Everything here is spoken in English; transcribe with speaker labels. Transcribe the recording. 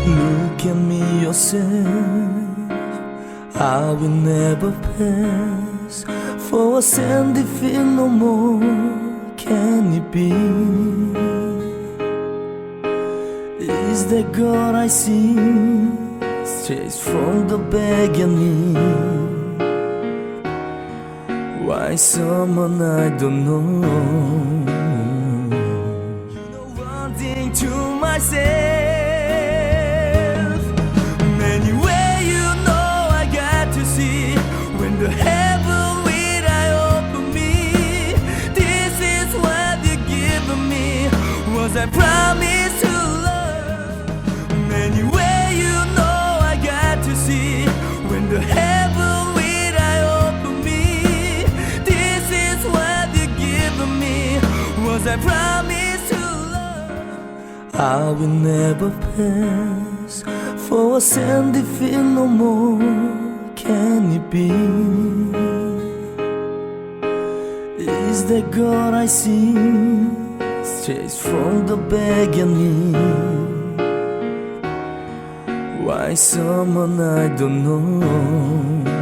Speaker 1: Look at me yourself, I will never pass for a sandy feel no more. Can it be? Is that God I see straight from the beginning? Why someone I don't know? You know one thing to myself, anyway you know I got to see when the heaven will I open me. This is what you're giving me, was I promised to love. Anyway you know I got to see when the heaven will I open me. This is what you're giving me, was I promised to love. I will never pass for a sandy feel no more. Can it be? Is that God I see straight from the beginning? Why someone I don't know?